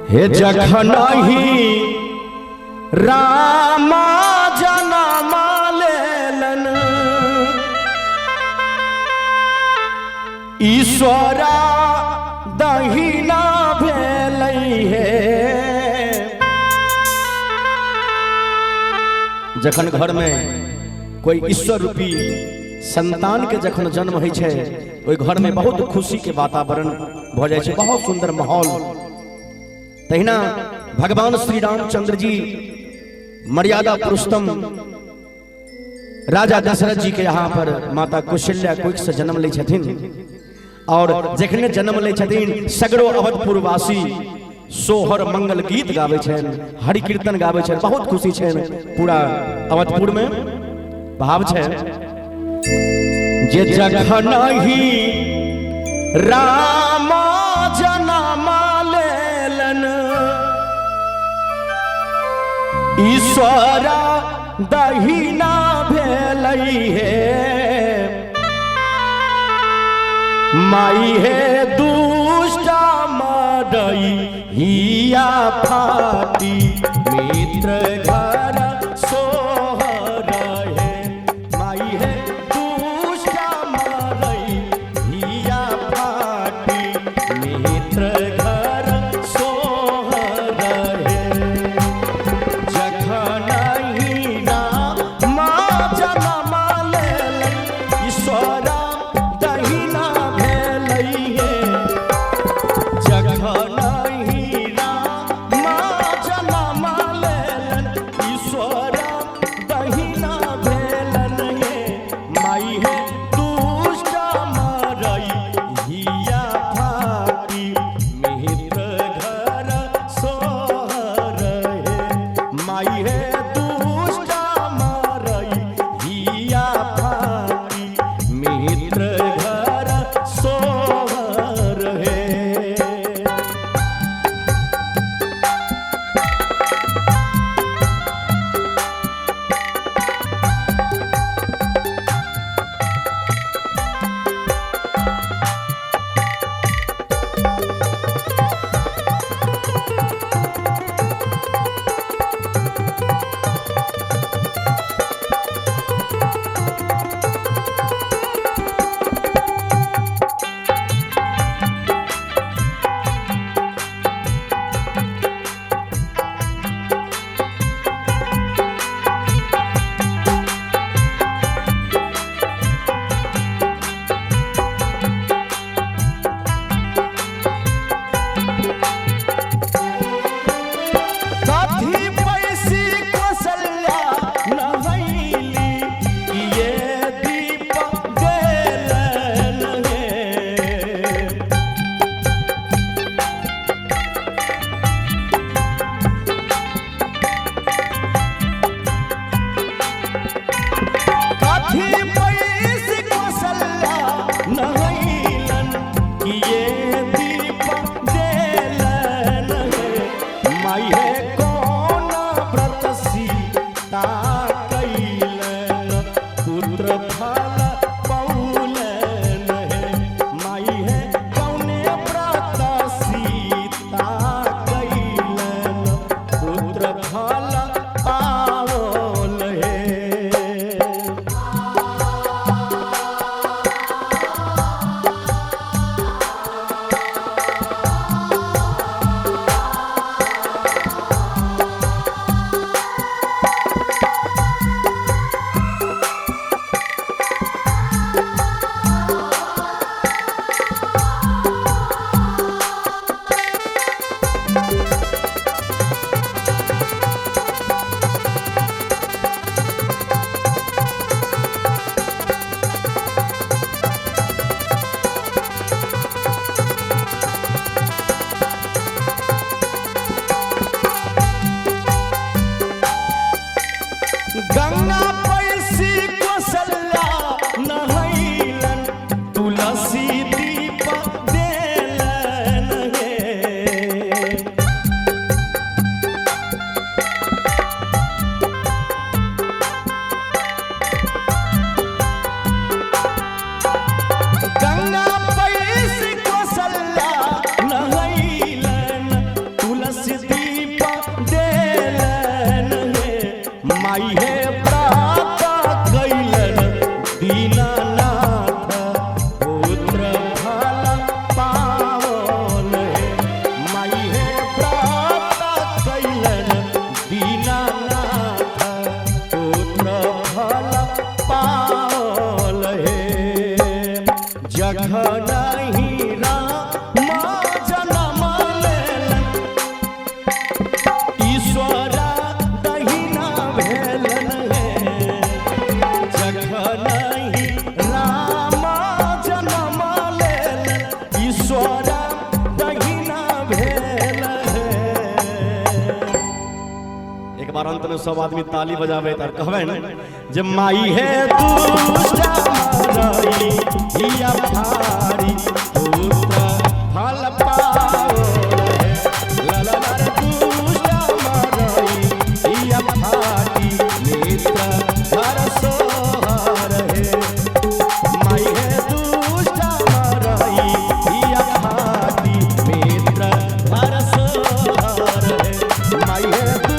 हे जखन ही रामा जनम लेलन ईश्वरा दहिना भेलै हे। जखन घर में कोई ईश्वर रूपी संतान के जखन जन्म होइ छै ओइ घर में बहुत खुशी के वातावरण भ जाइ छै, बहुत सुंदर माहौल। तहिना भगवान श्री रामचंद्र जी मर्यादा पुरुषोत्तम राजा दशरथ जी के यहाँ पर माता कौशल्या कोख से जन्म ले छथिन और जखने जन्म ले छथिन सगरो अवधपुरवासी सोहर मंगल गीत गावे छन, हरि कीर्तन गावे छन, बहुत खुशी छन। पूरा अवधपुर में भाव छै जे जखन ही राम जनम लेलन ईश्वरा दहिना भेलै हे। माई हे दुष्ट मरई हिया फाटी मित्र घर सोहर हे। माई हे दुष्ट मरई हिया फाटी मित्र घर सोहर हे। जखन ही राम जनम लेलन ईश्वरा दहिना भेलै हे। जखन ही राम जनम लेलन अंत में सब आदमी ताली बजावे तार कहवे न जे माई है दुष्टा मारई हिया भारी पुत्र फल पाओ ला ला ला रे दुष्टा मारई हिया भारी नेत्र घर सोहर है माई है दुष्टा मारई हिया भारी नेत्र घर सोहर है माई है